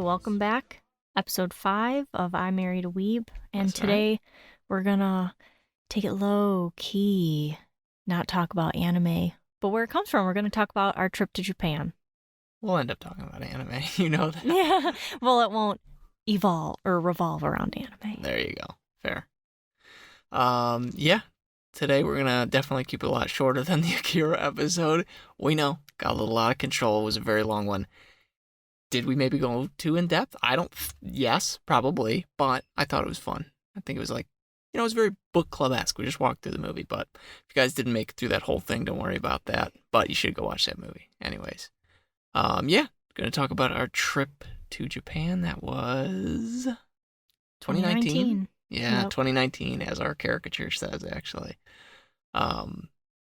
welcome back. Episode 5 of I Married a Weeb. And That's today right. we're gonna take it low key, not talk about anime, but where it comes from. We're gonna talk about our trip to Japan. We'll end up talking about anime. You know that. Yeah, well, it won't evolve or revolve around anime. There you go. Fair. Yeah. Today we're gonna definitely keep it a lot shorter than the Akira episode. We know, got a little out of control. It was a very long one. Did we maybe go too in depth? Yes, probably, but I thought it was fun. I think it was like, it was very book club-esque. We just walked through the movie, but if you guys didn't make it through that whole thing, don't worry about that. But you should go watch that movie. Anyways, yeah, gonna talk about our trip to Japan. That was 2019. Yeah, Yep. 2019, as our caricature says, actually.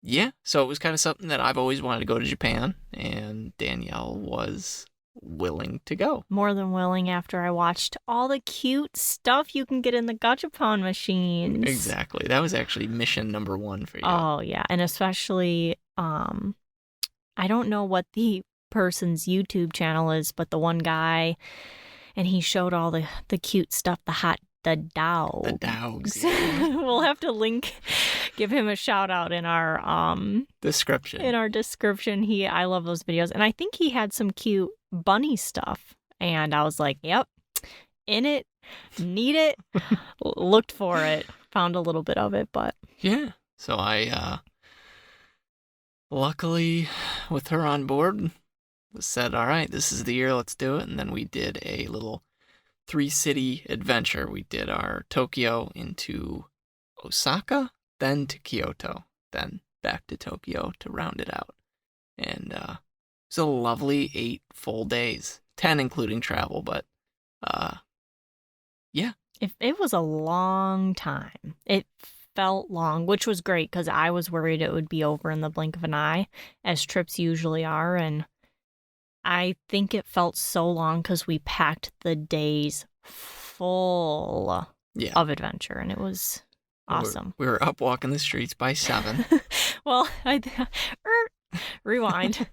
Yeah, so it was kind of something that I've always wanted to go to Japan, and Danielle was willing to go. More than willing after I watched all the cute stuff you can get in the Gachapon machines. Exactly. That was actually mission number 1 for you. Oh, yeah. And especially, I don't know what the person's YouTube channel is, but the one guy, and he showed all the cute stuff, the dogs. The dogs. Yeah. We'll have to give him a shout out in our Description. In our description. I love those videos. And I think he had some cute bunny stuff. And I was like, yep, in it, need it, looked for it, found a little bit of it, but. Yeah. So I, luckily, with her on board, said, all right, this is the year, let's do it. And then we did a little 3-city adventure. We did our Tokyo into Osaka, then to Kyoto, then back to Tokyo to round it out. And it was a lovely 8 full days, 10 including travel, but yeah. It was a long time. It felt long, which was great because I was worried it would be over in the blink of an eye, as trips usually are. And I think it felt so long because we packed the days full of adventure, and it was awesome. We were up walking the streets by 7. Well, rewind.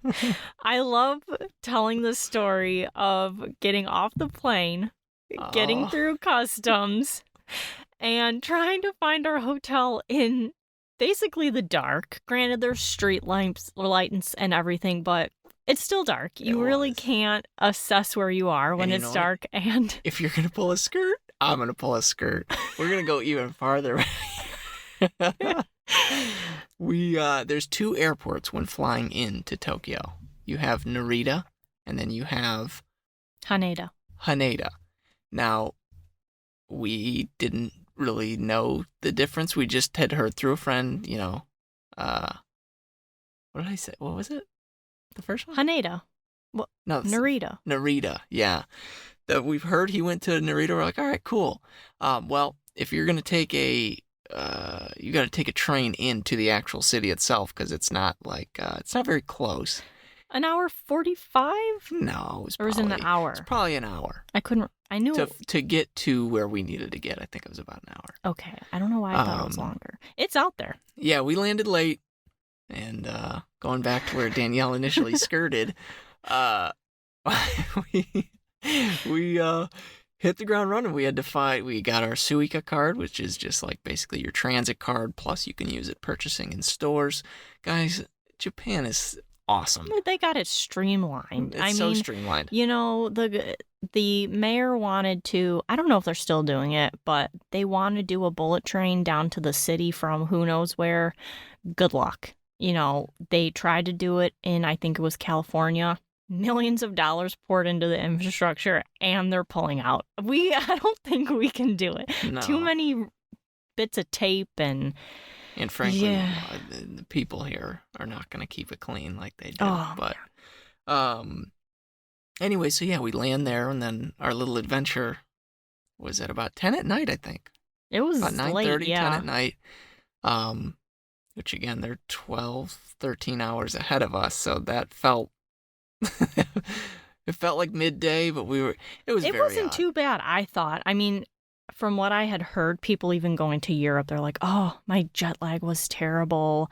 I love telling the story of getting off the plane, getting through customs, and trying to find our hotel in basically the dark. Granted, there's street lights and everything, but it's still dark. You really can't assess where you are when it's dark. And if you're going to pull a skirt, I'm going to pull a skirt. We're going to go even farther. There's 2 airports when flying into Tokyo. You have Narita, and then you have Haneda. Now, we didn't really know the difference. We just had heard through a friend, what did I say? What was it? The first one? Haneda. Well, no, Narita, yeah. That we've heard he went to Narita. We're like, all right, cool. Well, if you're gonna take you got to take a train into the actual city itself because it's not it's not very close. An hour 45? No, it was an hour. It's probably an hour. I knew to get to where we needed to get. I think it was about an hour. Okay, I don't know why I thought it was longer. It's out there. Yeah, we landed late. And going back to where Danielle initially skirted, we hit the ground running. We got our Suica card, which is just like basically your transit card, plus you can use it purchasing in stores. Guys, Japan is awesome. They got it streamlined. It's so streamlined. The mayor wanted to, I don't know if they're still doing it, but they want to do a bullet train down to the city from who knows where. Good luck. They tried to do it in, I think it was California. Millions of dollars poured into the infrastructure, and they're pulling out. I don't think we can do it. No. Too many bits of tape and frankly, the people here are not going to keep it clean like they do. But anyway, so yeah, we land there, and then our little adventure was at about 10 at night, I think. It was about 9:30, late, yeah. 10 at night. Which again, they're 12, 13 hours ahead of us, so that felt it felt like midday, but it wasn't too bad, I thought. I mean, from what I had heard, people even going to Europe, they're like, oh, my jet lag was terrible.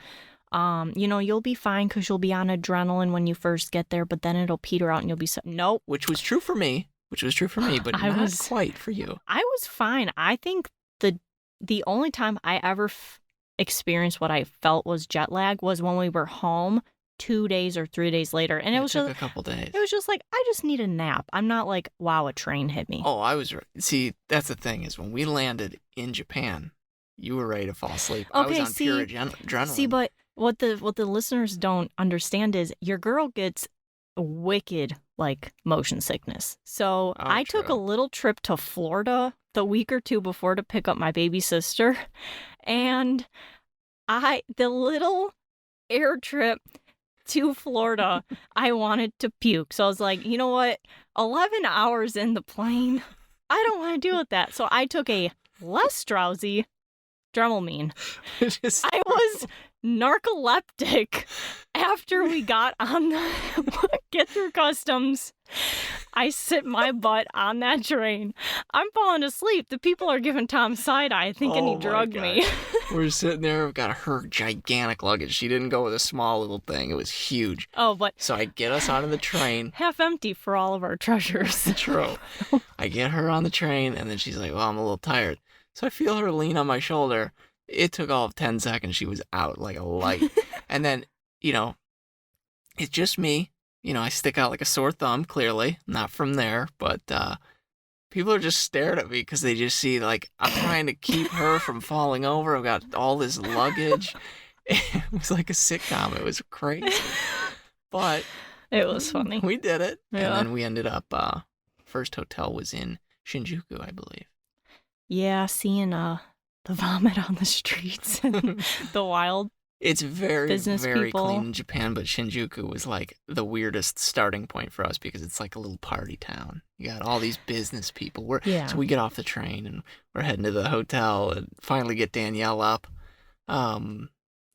You'll be fine because you'll be on adrenaline when you first get there, but then it'll peter out and you'll be nope. Which was true for me. which was true for me, but not quite for you. I was fine. I think the only time I ever experienced what I felt was jet lag was when we were home 2 days or 3 days later. And it was took just a couple days. It was just like, I just need a nap. I'm not like, wow, a train hit me. Oh, I was right. See, that's the thing is when we landed in Japan, you were ready to fall asleep. Okay, I was on pure adrenaline. See, but what the listeners don't understand is your girl gets wicked like motion sickness. So I took a little trip to Florida the week or two before to pick up my baby sister, and the little air trip to Florida, I wanted to puke. So I was like, you know what? 11 hours in the plane, I don't want to deal with that. So I took a less drowsy Dramamine. I was narcoleptic after we got on the get through customs. I sit my butt on that train. I'm falling asleep. The people are giving Tom side eye thinking he drugged me. We're sitting there. We've got her gigantic luggage. She didn't go with a small little thing. It was huge. Oh, but so I get us onto the train. Half empty for all of our treasures. True. I get her on the train, and then she's like, well, I'm a little tired. So I feel her lean on my shoulder. It took all of 10 seconds. She was out like a light. And then, it's just me. I stick out like a sore thumb, clearly. Not from there, but people are just staring at me because they just see, like, I'm trying to keep her from falling over. I've got all this luggage. It was like a sitcom. It was crazy. But it was funny. We did it. Yeah. And then we ended up, first hotel was in Shinjuku, I believe. Yeah, seeing the vomit on the streets and the wild It's very people. Clean in Japan, but Shinjuku was like the weirdest starting point for us because it's like a little party town. You got all these business people. So we get off the train and we're heading to the hotel and finally get Danielle up. I'm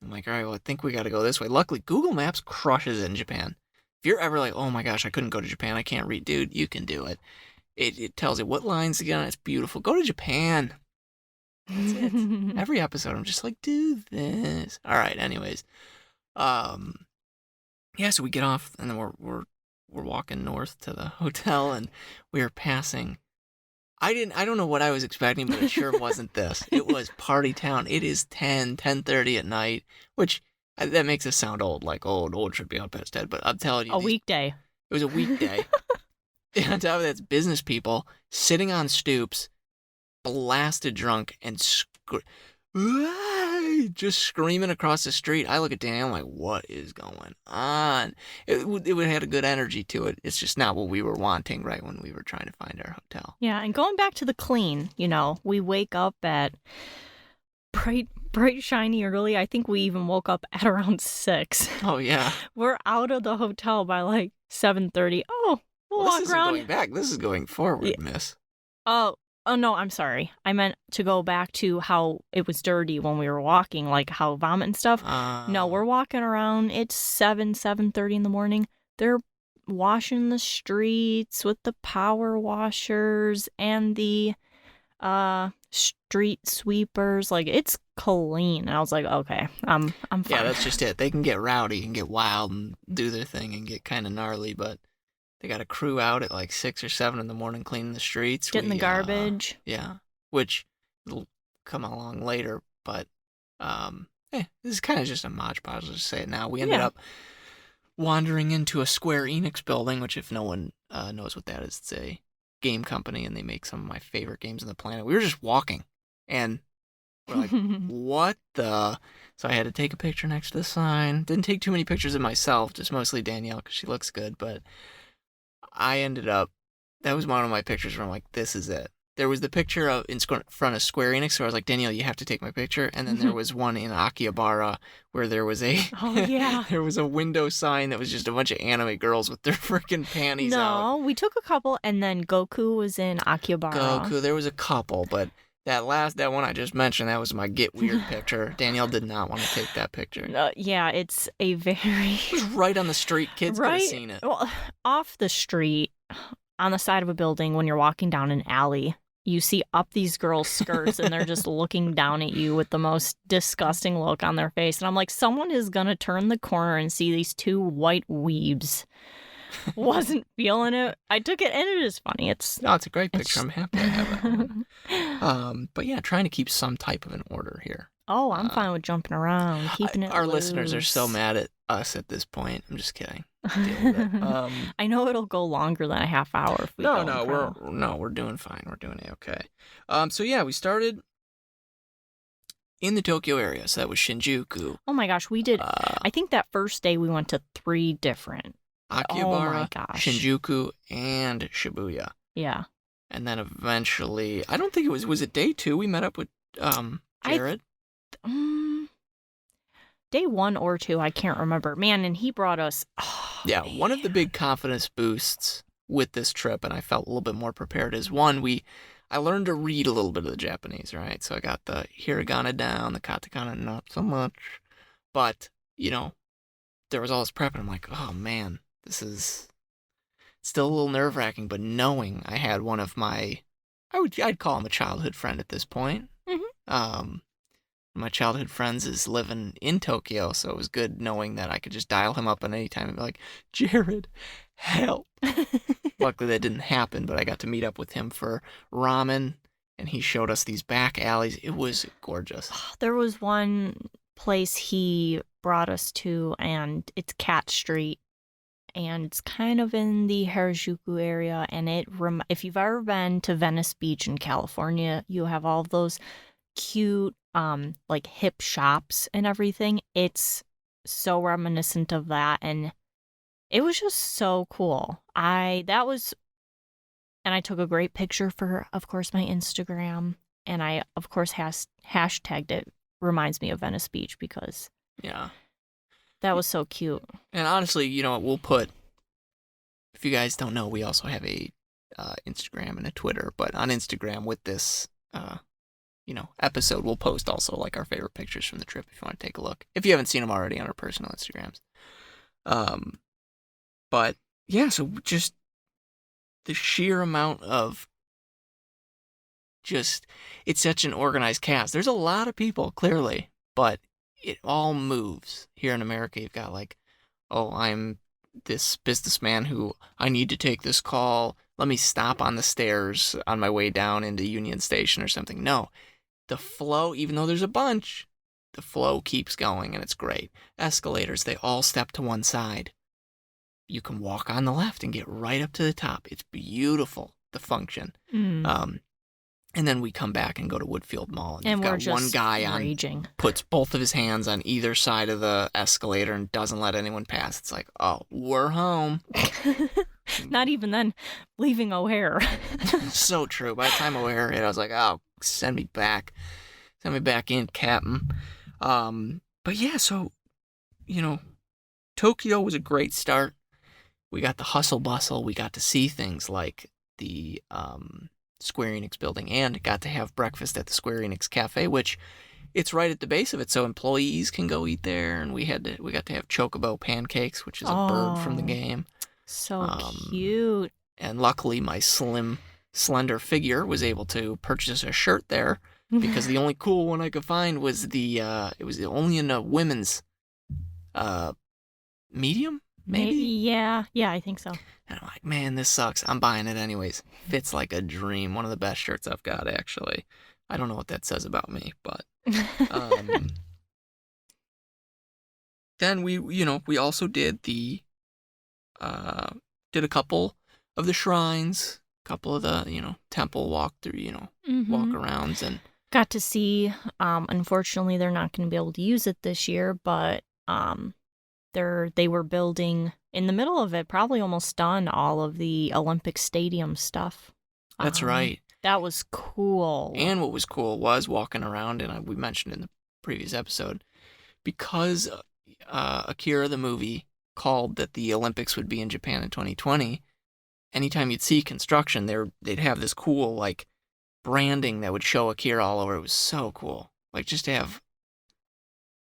like, all right, well, I think we got to go this way. Luckily, Google Maps crushes in Japan. If you're ever like, oh my gosh, I couldn't go to Japan, I can't read, dude, you can do it. It tells you what lines to get on. It's beautiful. Go to Japan. That's it. Every episode, I'm just like, do this. All right. Anyways, so we get off, and then we're walking north to the hotel, and we are passing. I don't know what I was expecting, but it sure wasn't this. It was party town. It is 10:30 at night, which that makes us sound old, like old should be out past 10. But I'm telling you, weekday. It was a weekday. And on top of that, it's business people sitting on stoops, blasted drunk, and just screaming across the street. I look at Danielle, I'm like, what is going on? It had a good energy to it. It's just not what we were wanting right when we were trying to find our hotel. Yeah, and going back to the clean, we wake up at bright, shiny early. I think we even woke up at around 6. Oh, yeah. We're out of the hotel by like 7:30. Oh, this isn't going back. This is going forward, miss. Oh, no, I'm sorry. I meant to go back to how it was dirty when we were walking, like how vomit and stuff. No, we're walking around. It's 7:30 in the morning. They're washing the streets with the power washers and the street sweepers. Like, it's clean. And I was like, okay, I'm fine. Yeah, that's just it. They can get rowdy and get wild and do their thing and get kind of gnarly, but they got a crew out at like 6 or 7 in the morning cleaning the streets. Getting the garbage. Yeah, which will come along later, but this is kind of just a Mod Podge, let's just say it now. We ended up wandering into a Square Enix building, which if no one knows what that is, it's a game company, and they make some of my favorite games on the planet. We were just walking, and we're like, what the... So I had to take a picture next to the sign. Didn't take too many pictures of myself, just mostly Danielle, because she looks good, but... I ended up, that was one of my pictures where I'm like, this is it. There was the picture in front of Square Enix, so I was like, Danielle, you have to take my picture. And then there was one in Akihabara where there was there was a window sign that was just a bunch of anime girls with their freaking panties out. No, we took a couple, and then Goku was in Akihabara. There was a couple, but that one I just mentioned, that was my get weird picture. Danielle did not want to take that picture. Yeah, it's a very... It was right on the street. Kids could have seen it. Well, off the street, on the side of a building, when you're walking down an alley, you see up these girls' skirts, and they're just looking down at you with the most disgusting look on their face. And I'm like, someone is going to turn the corner and see these two white weebs wasn't feeling it. I took it, and it is funny. It's a great picture. I'm happy I have it. But yeah, trying to keep some type of an order here. Oh, I'm fine with jumping around, keeping it Our loose. listeners are so mad at us at this point. I'm just kidding. Deal with it. I know it'll go longer than a half hour if we we're doing fine. We're doing okay. So yeah, we started in the Tokyo area. So that was Shinjuku. Oh my gosh, we did. I think that first day we went to 3 different. Akihabara, Shinjuku, and Shibuya. Yeah. And then eventually, I don't think was it day 2 we met up with Jared? Day 1 or 2, I can't remember. Man, and he brought us. One of the big confidence boosts with this trip, and I felt a little bit more prepared, is one, I learned to read a little bit of the Japanese, right? So I got the hiragana down, the katakana not so much. But, there was all this prep, and I'm like, oh man, this is still a little nerve-wracking, but knowing I had one of my, I'd call him a childhood friend at this point. Mm-hmm. My childhood friends is living in Tokyo, so it was good knowing that I could just dial him up at any time and be like, Jared, help. Luckily that didn't happen, but I got to meet up with him for ramen, and he showed us these back alleys. It was gorgeous. There was one place he brought us to, and it's Cat Street, and it's kind of in the Harajuku area, and if you've ever been to Venice Beach in California, you have all of those cute like hip shops and everything. It's so reminiscent of that, and it was just so cool. I took a great picture for, of course, my Instagram, and I of course hashtagged it. Reminds me of Venice Beach because that was so cute. And honestly, we'll put, if you guys don't know, we also have a Instagram and a Twitter, but on Instagram with this episode, we'll post also like our favorite pictures from the trip if you want to take a look. If you haven't seen them already on our personal Instagrams. But yeah, so just the sheer amount of it's such an organized cast. There's a lot of people, clearly, but it all moves. Here in America, you've got like, oh, I'm this businessman who I need to take this call. Let me stop on the stairs on my way down into Union Station or something. No. The flow, even though there's a bunch, the flow keeps going, and it's great. Escalators, they all step to one side. You can walk on the left and get right up to the top. It's beautiful, the function. And then we come back and go to Woodfield Mall, and you've got one guy raging. Puts both of his hands on either side of the escalator and doesn't let anyone pass. It's like, oh, we're home. Not even then, leaving O'Hare. So true. By the time O'Hare hit, I was like, oh, send me back. Send me back in, Captain. But yeah, so, Tokyo was a great start. We got the hustle bustle. We got to see things like the Square Enix building, and got to have breakfast at the Square Enix Cafe, which it's right at the base of it, so employees can go eat there. And we got to have chocobo pancakes, which is a bird from the game. So cute. And luckily, my slender figure was able to purchase a shirt there, because the only cool one I could find was it was only in a women's medium, maybe? Yeah, I think so. And I'm like, man, this sucks. I'm buying it anyways. Fits like a dream. One of the best shirts I've got, actually. I don't know what that says about me, but then we also did did a couple of the shrines, a couple of the, temple walkthrough, walk-arounds, and got to see, unfortunately, they're not going to be able to use it this year, but they were building in the middle of it, probably almost done, all of the Olympic Stadium stuff. That's right. That was cool. And what was cool was walking around, and we mentioned in the previous episode, because Akira the movie called that the Olympics would be in Japan in 2020, anytime you'd see construction, they'd have this cool like branding that would show Akira all over. It was so cool. Like, just to have,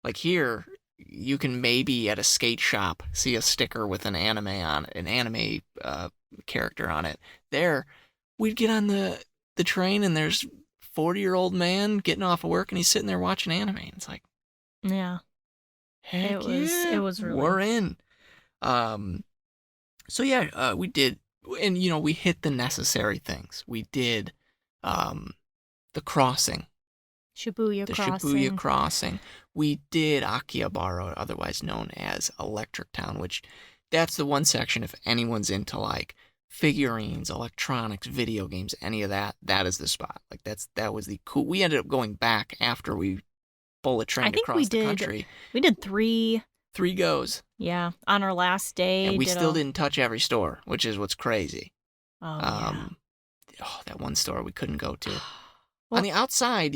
like, here you can maybe at a skate shop see a sticker with an anime character on it. There, we'd get on the train, and there's 40-year-old man getting off of work, and he's sitting there watching anime. And it's like, yeah, heck it was really. We're in. So yeah, we did, and we hit the necessary things. We did the crossing, Shibuya the Crossing. Shibuya crossing. We did Akihabara, otherwise known as Electric Town, which that's the one section if anyone's into like figurines, electronics, video games, any of that, that is the spot. Like that was the cool. We ended up going back after we bullet trained across the country. We did 3 goes. Yeah, on our last day. And we still didn't touch every store, which is what's crazy. Oh, that one store we couldn't go to. Well, on the outside,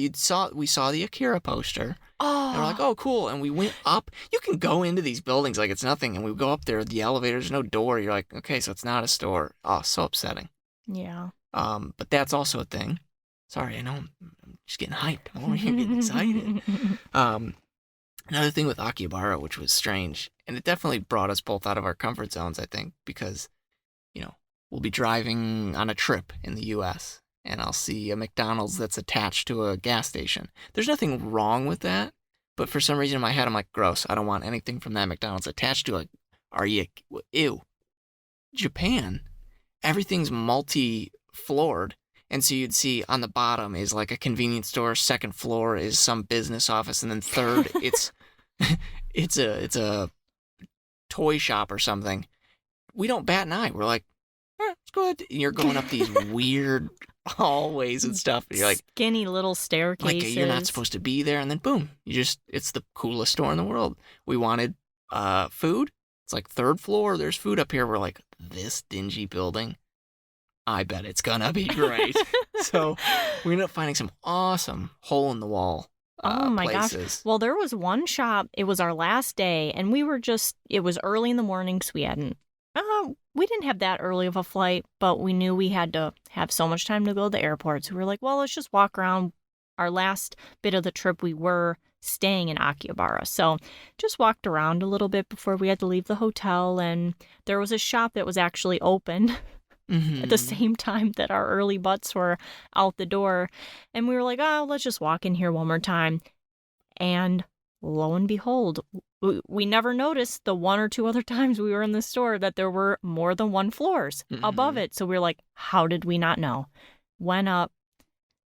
we saw the Akira poster. Oh. And we're like, oh, cool. And we went up. You can go into these buildings like it's nothing. And we go up there, the elevator's no door. You're like, okay, so it's not a store. Oh, so upsetting. Yeah. But that's also a thing. Sorry, I know I'm just getting hyped. I'm over here getting excited. Another thing with Akihabara, which was strange, and it definitely brought us both out of our comfort zones, I think, because, we'll be driving on a trip in the U.S., and I'll see a McDonald's that's attached to a gas station. There's nothing wrong with that, but for some reason in my head, I'm like, gross. I don't want anything from that McDonald's attached to it. Ew. Japan, everything's multi-floored. And so you'd see on the bottom is like a convenience store, second floor is some business office, and then third it's a toy shop or something. We don't bat an eye. We're like, it's good. And you're going up these weird hallways and stuff. And you're like skinny little staircases. Like you're not supposed to be there, and then boom, it's the coolest store in the world. We wanted food. It's like third floor. There's food up here. We're like, this dingy building, I bet it's gonna be great. So we ended up finding some awesome hole in the wall places. Gosh. Well, there was one shop, it was our last day, and it was early in the morning, so we didn't have that early of a flight, but we knew we had to have so much time to go to the airport. So we were like, well, let's just walk around. Our last bit of the trip, we were staying in Akihabara. So just walked around a little bit before we had to leave the hotel. And there was a shop that was actually open at the same time that our early butts were out the door. And we were like, oh, let's just walk in here one more time. And lo and behold, we never noticed the one or two other times we were in the store that there were more than one floors above it. So we were like, how did we not know? Went up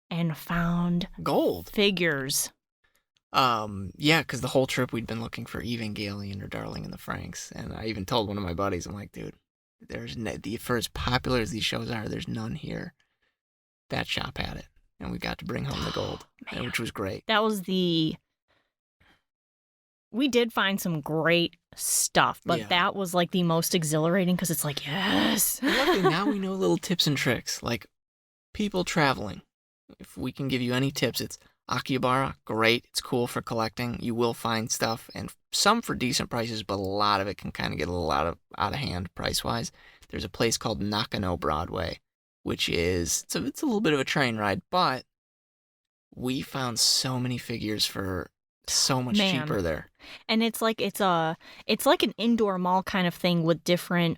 and found gold figures. Yeah, because the whole trip we'd been looking for Evangelion or Darling in the Franxx. And I even told one of my buddies, I'm like, dude, for as popular as these shows are, there's none here. That shop had it. And we got to bring home the gold, which was great. That was we did find some great stuff, but that was like the most exhilarating because it's like, yes. Luckily, now we know little tips and tricks. Like people traveling, if we can give you any tips, it's Akihabara, great. It's cool for collecting. You will find stuff, and some for decent prices, but a lot of it can kind of get a little out of hand price-wise. There's a place called Nakano Broadway, which is, it's a little bit of a train ride, but we found so many figures for so much cheaper there. And it's like an indoor mall kind of thing with different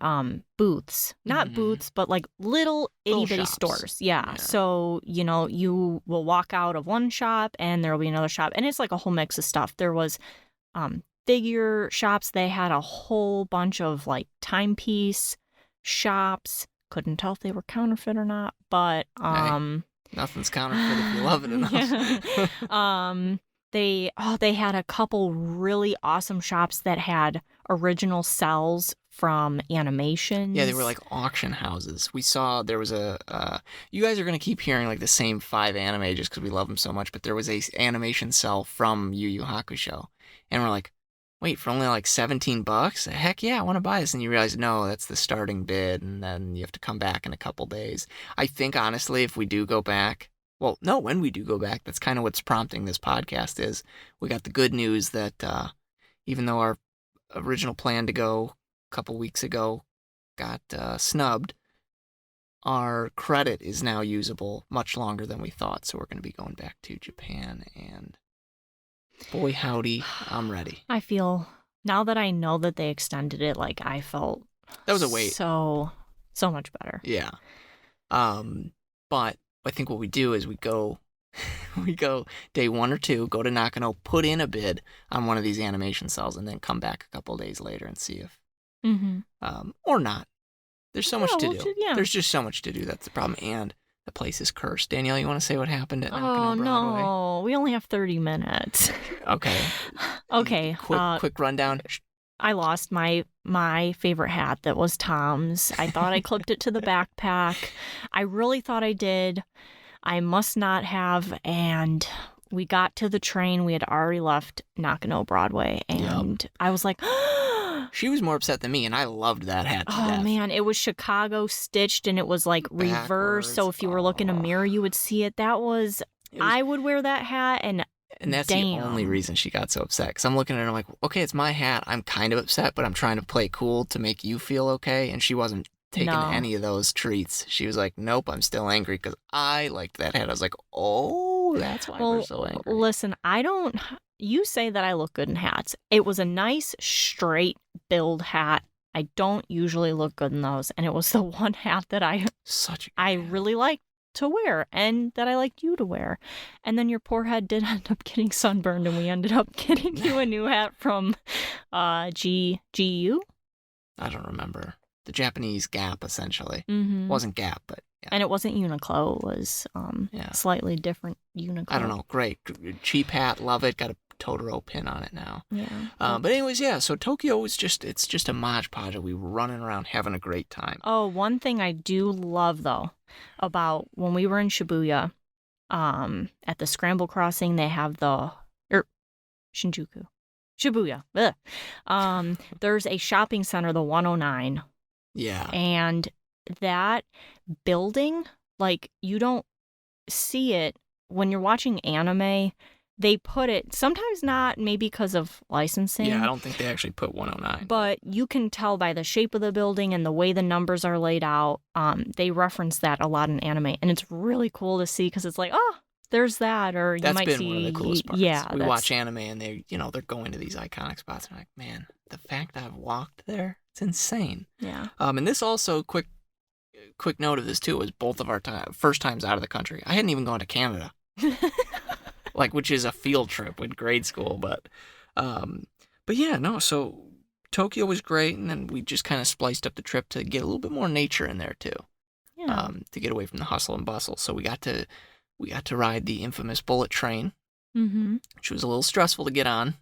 booths. Not booths, but like little itty bitty stores. Yeah. So, you will walk out of one shop and there will be another shop. And it's like a whole mix of stuff. There was figure shops. They had a whole bunch of like timepiece shops. Couldn't tell if they were counterfeit or not, but nothing's counterfeit if you love it enough. They had a couple really awesome shops that had original cells from animations. Yeah, they were like auction houses. We saw there was you guys are going to keep hearing like the same 5 anime just because we love them so much, but there was a animation cell from Yu Yu Hakusho. And we're like, wait, for only like $17? Heck yeah, I want to buy this. And you realize, no, that's the starting bid, and then you have to come back in a couple days. I think, honestly, if we do go back, well, no, when we do go back, that's kind of what's prompting this podcast is we got the good news that even though our original plan to go a couple weeks ago got snubbed, our credit is now usable much longer than we thought. So we're going to be going back to Japan, and boy howdy, I'm ready. I feel, now that I know that they extended it, like I felt that was a wait. So much better. Yeah. But I think what we do is we go day 1 or 2, go to Nakano, put in a bid on one of these animation cells, and then come back a couple days later and see if, or not. There's so much to we'll do. yeah. There's just so much to do. That's the problem. And the place is cursed. Danielle, you want to say what happened at Nakano Broadway? No, we only have 30 minutes. Okay. Okay. Quick rundown. I lost my favorite hat that was Tom's. I thought I clipped it to the backpack. I really thought I did. I must not have. And we got to the train. We had already left Nakano Broadway. And I was like, she was more upset than me, and I loved that hat to death. Oh, man. It was Chicago stitched, and it was like reverse. So if you were looking in a mirror, you would see it. I would wear that hat, and that's the only reason she got so upset. Because I'm looking at her like, okay, it's my hat. I'm kind of upset, but I'm trying to play cool to make you feel okay. And she wasn't taking any of those treats. She was like, nope, I'm still angry because I liked that hat. I was like, oh, that's why we're so angry. Listen, you say that I look good in hats. It was a nice, straight build hat. I don't usually look good in those. And it was the one hat that I really liked to wear and that I liked you to wear. And then your poor head did end up getting sunburned, and we ended up getting you a new hat from GU? I don't remember. The Japanese Gap, essentially. Mm-hmm. It wasn't Gap, but yeah. And it wasn't Uniqlo. It was slightly different Uniqlo. I don't know. Great. Cheap hat. Love it. Got a Totoro pin on it now. Yeah. But anyways, yeah. So Tokyo is it's just a Mod Podge. We were running around having a great time. Oh, one thing I do love, though, about when we were in Shibuya, at the Scramble Crossing, they have Shinjuku. Shibuya. There's a shopping center, the 109. Yeah. And that building, like, you don't see it when you're watching anime. They put it, sometimes not, maybe because of licensing. Yeah, I don't think they actually put 109. But you can tell by the shape of the building and the way the numbers are laid out. They reference that a lot in anime. And it's really cool to see because it's like, oh, there's that. Or you might see. That's been one of the coolest parts. Yeah. We watch anime and they're going to these iconic spots. And I'm like, man, the fact I've walked there, it's insane. Yeah. And this also, quick note of this too, was both of our first times out of the country. I hadn't even gone to Canada. Which is a field trip in grade school, but yeah, no. So Tokyo was great, and then we just kind of spliced up the trip to get a little bit more nature in there too, to get away from the hustle and bustle. So we got to ride the infamous bullet train, which was a little stressful to get on.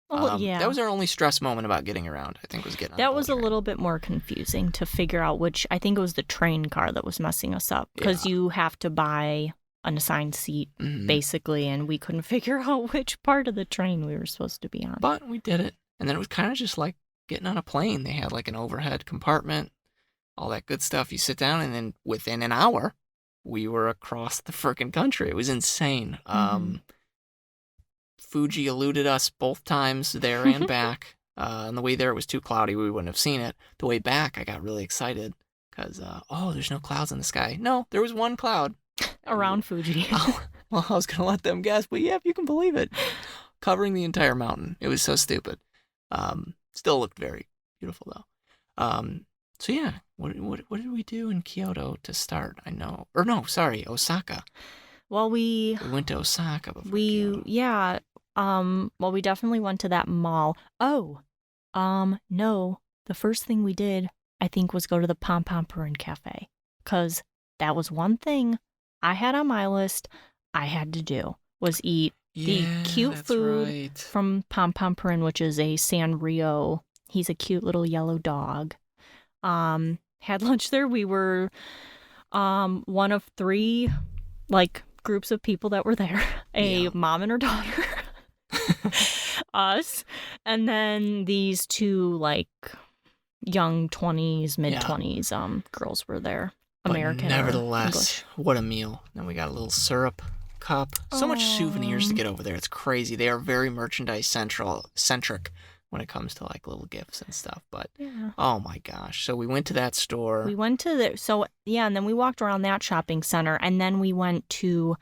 Oh yeah, that was our only stress moment about getting around. I think was getting on. That was a little bit more confusing to figure out which. I think it was the train car that was messing us up because you have to buy an assigned seat, basically, and we couldn't figure out which part of the train we were supposed to be on. But we did it, and then it was kind of just like getting on a plane. They had like an overhead compartment, all that good stuff. You sit down, and then within an hour, we were across the frickin' country. It was insane. Fuji eluded us both times there and back. On the way there, it was too cloudy. We wouldn't have seen it. The way back, I got really excited because, there's no clouds in the sky. No, there was one cloud. Around Fuji. Well, I was going to let them guess, but yeah, if you can believe it. Covering the entire mountain. It was so stupid. Still looked very beautiful, though. So yeah, what did we do in Kyoto to start? Osaka. Well, we went to Osaka before Kyoto. Yeah. Well, we definitely went to that mall. Oh, no. The first thing we did, I think, was go to the Pom Pom Purin Cafe. Because that was one thing I had on my list I had to do, was eat the cute food from Pom Pom Purin, which is a Sanrio. He's a cute little yellow dog. Had lunch there. We were one of 3, groups of people that were there. A mom and her daughter. Us. And then these 2, young 20s, mid-20s girls were there. American. But nevertheless, what a meal. Then we got a little syrup cup. So much souvenirs to get over there. It's crazy. They are very merchandise-centric when it comes to, little gifts and stuff. But, oh my gosh. So we went to that store. We went to and then we walked around that shopping center. And then we went to,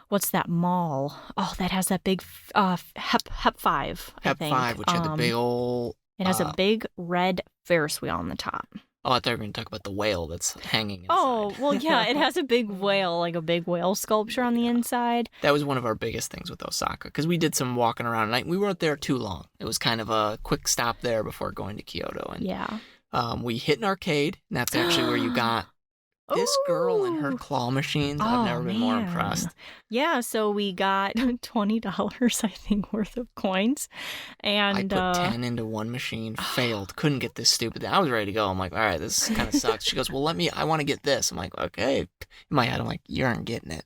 what's that mall? Oh, that has that big Hep 5, I think. Hep 5, which had the big old... It has a big red Ferris wheel on the top. Oh, I thought we were going to talk about the whale that's hanging inside. Oh, well, yeah, it has a big whale, a big whale sculpture on the inside. That was one of our biggest things with Osaka, because we did some walking around at night. We weren't there too long. It was kind of a quick stop there before going to Kyoto. And We hit an arcade, and that's actually where you got this girl and her Ooh. claw machines. I've never been more impressed. Yeah, so we got $20, I think, worth of coins. And I put 10 into one machine, failed, couldn't get this stupid thing. I was ready to go. I'm like, all right, this kind of sucks. She goes, well, I want to get this. I'm like, okay. In my head, I'm like, you aren't getting it.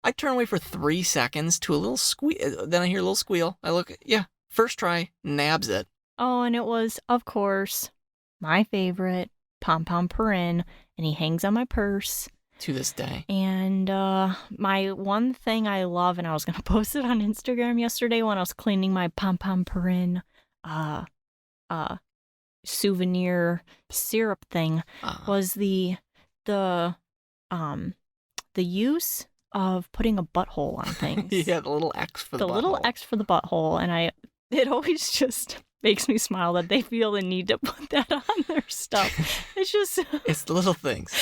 I turn away for 3 seconds to a little squeal. Then I hear a little squeal. I look, yeah, first try, nabs it. Oh, and it was, of course, my favorite, Pom Pom Purin, and he hangs on my purse. To this day. And my one thing I love, and I was going to post it on Instagram yesterday when I was cleaning my Pom Pom Purin souvenir syrup thing, was the use of putting a butthole on things. Yeah, the little X for the butthole. The little X for the butthole, and it always just makes me smile that they feel the need to put that on their stuff. It's just... It's the little things.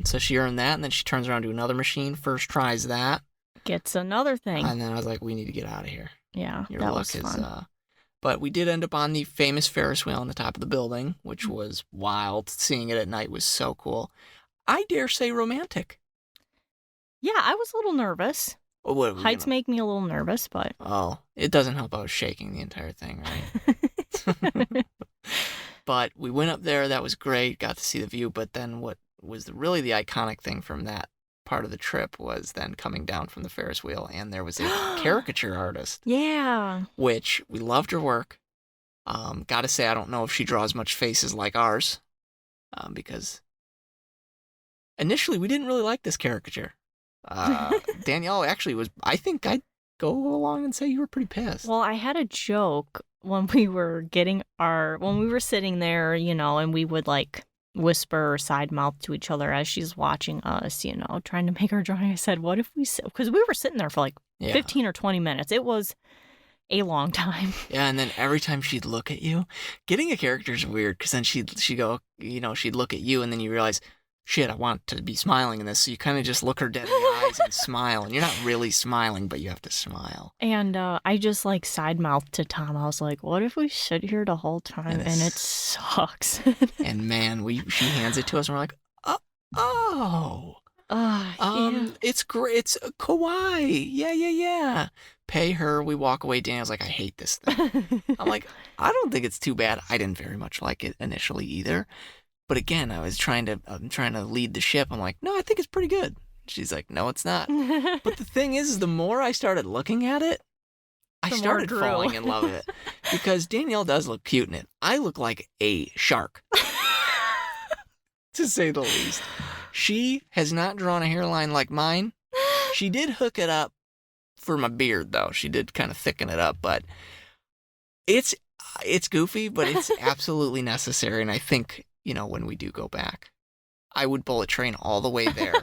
So she earned that, and then she turns around to another machine, first tries that. Gets another thing. And then I was like, we need to get out of here. Yeah, Your that luck was is fun. But we did end up on the famous Ferris wheel on the top of the building, which was wild. Seeing it at night was so cool. I dare say romantic. Yeah, I was a little nervous. Heights make me a little nervous, but... Oh, it doesn't help I was shaking the entire thing, right? But we went up there. That was great. Got to see the view. But then what was really the iconic thing from that part of the trip was then coming down from the Ferris wheel, and there was a caricature artist. Yeah. Which we loved her work. Gotta say, I don't know if she draws much faces like ours, because initially we didn't really like this caricature. Danielle actually was, I think I'd go along and say you were pretty pissed. Well, I had a joke when we were sitting there, and we would like whisper or side mouth to each other as she's watching us, trying to make her drawing. I said, what if because we were sitting there for like 15 or 20 minutes. It was a long time. Yeah, and then every time she'd look at you, getting a character is weird, because then she'd go, she'd look at you, and then you realize, shit, I want to be smiling in this. So you kind of just look her dead in the eyes and smile. And you're not really smiling, but you have to smile. And I just like side mouthed to Tom. I was like, what if we sit here the whole time and it sucks? And man, she hands it to us and we're like, yeah. It's great. It's kawaii. Yeah. Pay her. We walk away. Daniel's like, I hate this thing. I'm like, I don't think it's too bad. I didn't very much like it initially either. But again, I'm trying to lead the ship. I'm like, no, I think it's pretty good. She's like, no, it's not. But the thing is, the more I started looking at it, I started falling in love with it. Because Danielle does look cute in it. I look like a shark, to say the least. She has not drawn a hairline like mine. She did hook it up for my beard, though. She did kind of thicken it up, but it's goofy, but it's absolutely necessary. And I think, when we do go back, I would bullet train all the way there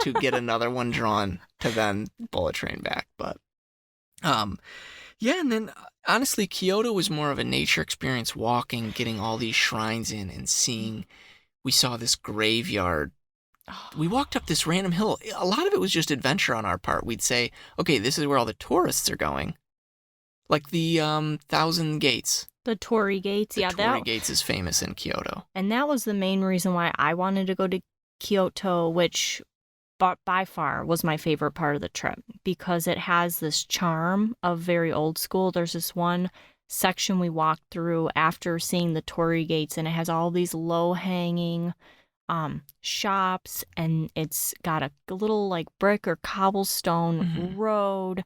to get another one drawn to then bullet train back. But, yeah, and then honestly, Kyoto was more of a nature experience, walking, getting all these shrines in and seeing. We saw this graveyard. We walked up this random hill. A lot of it was just adventure on our part. We'd say, okay, this is where all the tourists are going. Like the 1,000 Gates. The Torii Gates, the Torii Gates is famous in Kyoto. And that was the main reason why I wanted to go to Kyoto, which by far was my favorite part of the trip, because it has this charm of very old school. There's this one section we walked through after seeing the Torii Gates, and it has all these low-hanging shops, and it's got a little like brick or cobblestone road,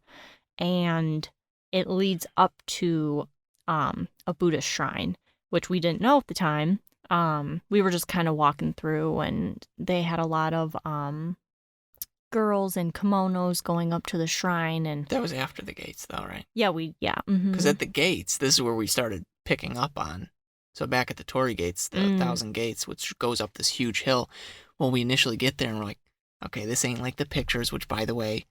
and it leads up to a Buddhist shrine, which we didn't know at the time. We were just kind of walking through, and they had a lot of girls in kimonos going up to the shrine. And that was after the gates, though, right? Yeah, because at the gates, this is where we started picking up on. So back at the Torii Gates, the 1,000 Gates, which goes up this huge hill. Well, we initially get there and we're like, okay, this ain't like the pictures, which, by the way,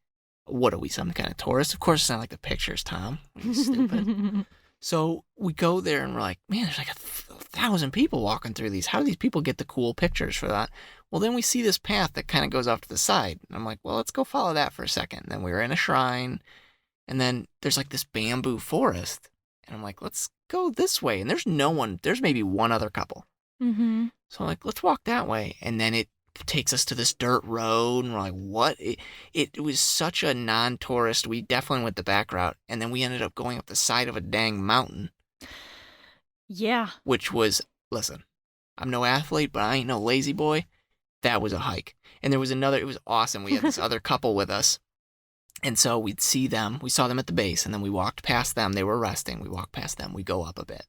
what are we, some kind of tourist? Of course it's not like the pictures, Tom. Are you stupid? So we go there and we're like, man, there's like 1,000 people walking through these. How do these people get the cool pictures for that? Well, then we see this path that kind of goes off to the side. And I'm like, well, let's go follow that for a second. And then we were in a shrine. And then there's like this bamboo forest. And I'm like, let's go this way. And there's no one. There's maybe one other couple. Mm-hmm. So I'm like, let's walk that way. And then it takes us to this dirt road. And we're like, what? It was such a non-tourist. We definitely went the back route. And then we ended up going up the side of a dang mountain. Yeah. Which was, listen, I'm no athlete, but I ain't no lazy boy. That was a hike. And there was another, it was awesome. We had this other couple with us. And so we'd see them. We saw them at the base, and then we walked past them. They were resting. We walked past them. We go up a bit.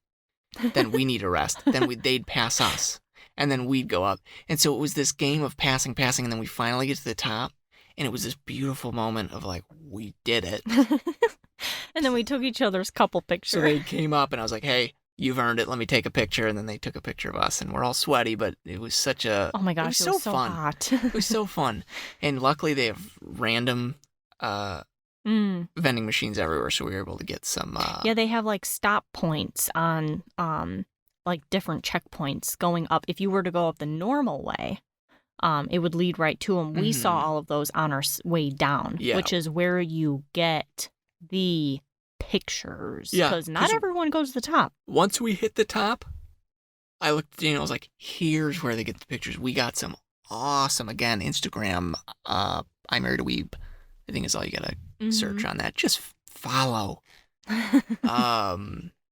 Then we need a rest. Then they'd pass us, and then we'd go up. And so it was this game of passing, and then we finally get to the top, and it was this beautiful moment of like, we did it. And then we took each other's couple pictures. So they came up, and I was like, hey, you've earned it. Let me take a picture. And then they took a picture of us, and we're all sweaty, but it was such a... Oh my gosh, it was so fun. Hot. It was so fun. And luckily they have random vending machines everywhere, so we were able to get some... Yeah, they have like stop points on like different checkpoints going up. If you were to go up the normal way, it would lead right to them. We saw all of those on our way down, which is where you get the pictures. Because not everyone goes to the top. Once we hit the top, I looked at Daniel, I was like, here's where they get the pictures. We got some awesome, again, Instagram, I Married a Weeb, I think is all you gotta search on that. Just follow.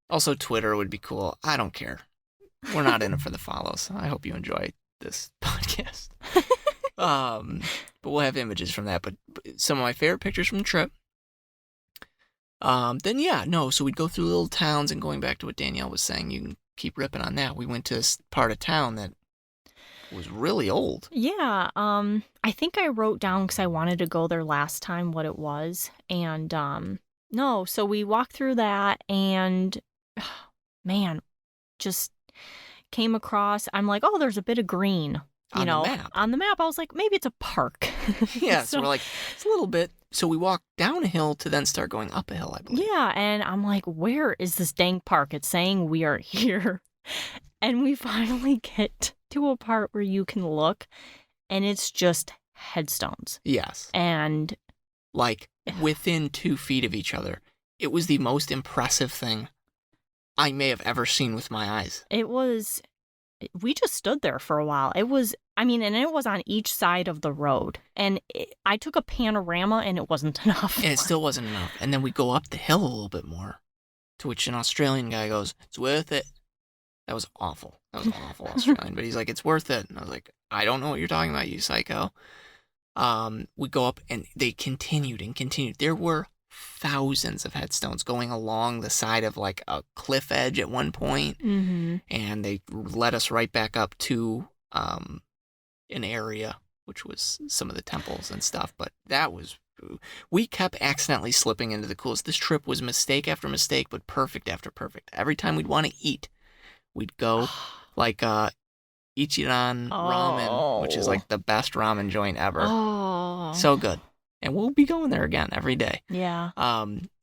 Also, Twitter would be cool. I don't care. We're not in it for the follows. I hope you enjoy this podcast. But we'll have images from that. But some of my favorite pictures from the trip. So we'd go through little towns, and going back to what Danielle was saying, you can keep ripping on that. We went to this part of town that was really old. Yeah, I think I wrote down, because I wanted to go there last time, what it was. And, so we walked through that, and, man, just came across, I'm like, oh, there's a bit of green. On the map, I was like, maybe it's a park. Yeah, so we're like, it's a little bit. So we walked down a hill to then start going up a hill, I believe. Yeah, and I'm like, where is this dang park? It's saying we are here. And we finally get to a part where you can look, and it's just headstones. Yes. And like within 2 feet of each other. It was the most impressive thing I may have ever seen with my eyes. We just stood there for a while. It was on each side of the road. And I took a panorama, and it wasn't enough. And it still wasn't enough. And then we go up the hill a little bit more, to which an Australian guy goes, it's worth it. That was awful. That was awful Australian. But he's like, it's worth it. And I was like, I don't know what you're talking about, you psycho. We go up, and they continued and continued. There were thousands of headstones going along the side of like a cliff edge at one point. And they led us right back up to an area which was some of the temples and stuff. But we kept accidentally slipping into the coolest. This trip was mistake after mistake, but perfect after perfect. Every time we'd want to eat, we'd go like Ichiran Ramen, which is like the best ramen joint ever. So good. And we'll be going there again every day. Yeah.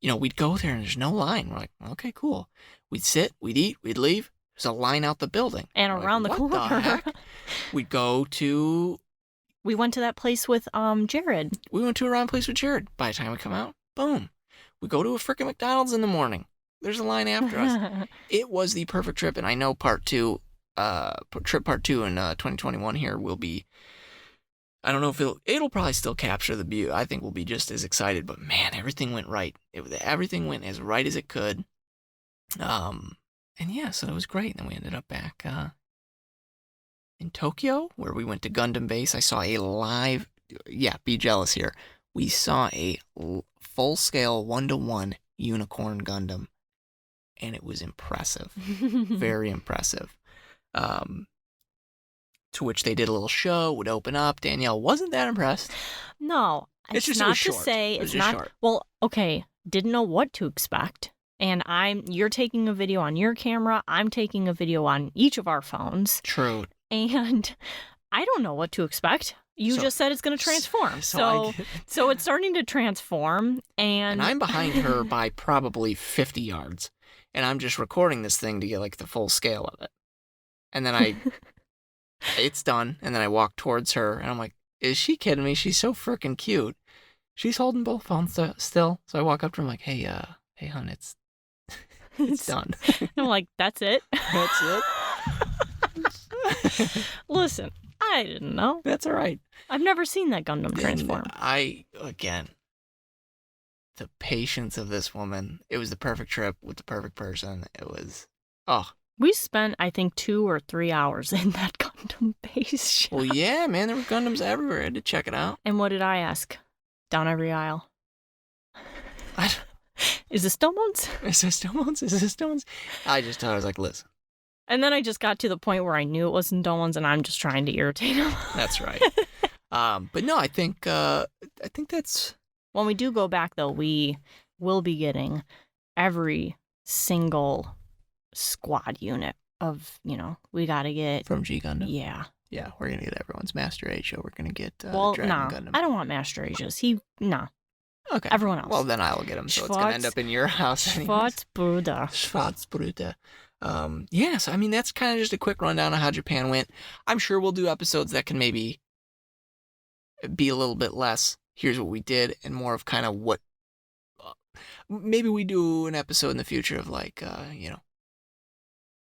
We'd go there, and there's no line. We're like, okay, cool. We'd sit, we'd eat, we'd leave. There's a line out the building. And we're around like, the corner. What the heck? We'd go to... We went to that place with Jared. We went to a round place with Jared. By the time we come out, boom. We go to a freaking McDonald's in the morning. There's a line after us. It was the perfect trip, and I know part two in 2021 here will be... I don't know if it'll probably still capture the view. I think we'll be just as excited, but man, everything went right. Everything went as right as it could. And yeah, so it was great. And then we ended up back in Tokyo, where we went to Gundam Base. I saw a live, be jealous here. We saw a full-scale 1-to-1 unicorn Gundam, and it was impressive. Very impressive. To which they did a little show, would open up. Danielle wasn't that impressed. No, it's just not it was to short. say it was it's just not. Short. Well, okay, didn't know what to expect, and you're taking a video on your camera. I'm taking a video on each of our phones. True. And I don't know what to expect. You just said it's going to transform, so it's starting to transform, and I'm behind her by probably 50 yards, and I'm just recording this thing to get like the full scale of it, and then it's done, and then I walk towards her, and I'm like, is she kidding me? She's so freaking cute. She's holding both phones still. So I walk up to her, I'm like, hey, hon, It's done. I'm like, that's it? That's it. Listen, I didn't know. That's all right. I've never seen that Gundam transform. Again, the patience of this woman. It was the perfect trip with the perfect person. It was, We spent, I think, 2 or 3 hours in that Gundam base shop. Well, yeah, man, there were Gundams everywhere. I had to check it out. And what did I ask? Down every aisle. Is this Stonemounts? Is this Stonemounts? Is this Stonemounts? I was like, listen. And then I just got to the point where I knew it wasn't Stonemounts, and I'm just trying to irritate him. That's right. But no, I think that's... When we do go back, though, we will be getting every single squad unit of, we got to get... From G Gundam? Yeah. Yeah, we're going to get everyone's Master Asia. We're going to get Dragon Gundam. I don't want Master Asia's. Okay. Everyone else. Well, then I'll get them, so it's going to end up in your house anyways. Schwarzbruder. Yeah, so I mean, that's kind of just a quick rundown of how Japan went. I'm sure we'll do episodes that can maybe be a little bit less, here's what we did, and more of kind of what... maybe we do an episode in the future of like,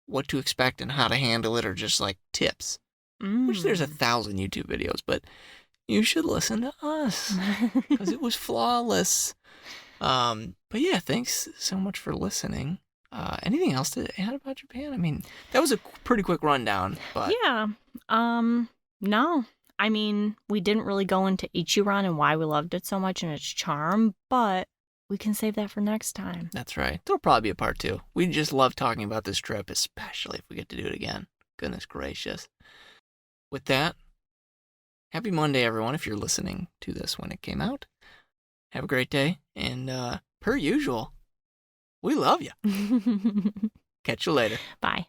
what to expect and how to handle it, or just like tips. Which there's 1,000 YouTube videos, but you should listen to us because it was flawless. But yeah, thanks so much for listening. Anything else to add about Japan? I mean, that was a pretty quick rundown, but... Yeah. No. I mean, we didn't really go into Ichiran and why we loved it so much and its charm, but we can save that for next time. That's right. There'll probably be a part 2. We just love talking about this trip, especially if we get to do it again. Goodness gracious. With that, happy Monday, everyone, if you're listening to this when it came out. Have a great day, and per usual, we love you. Catch you later. Bye.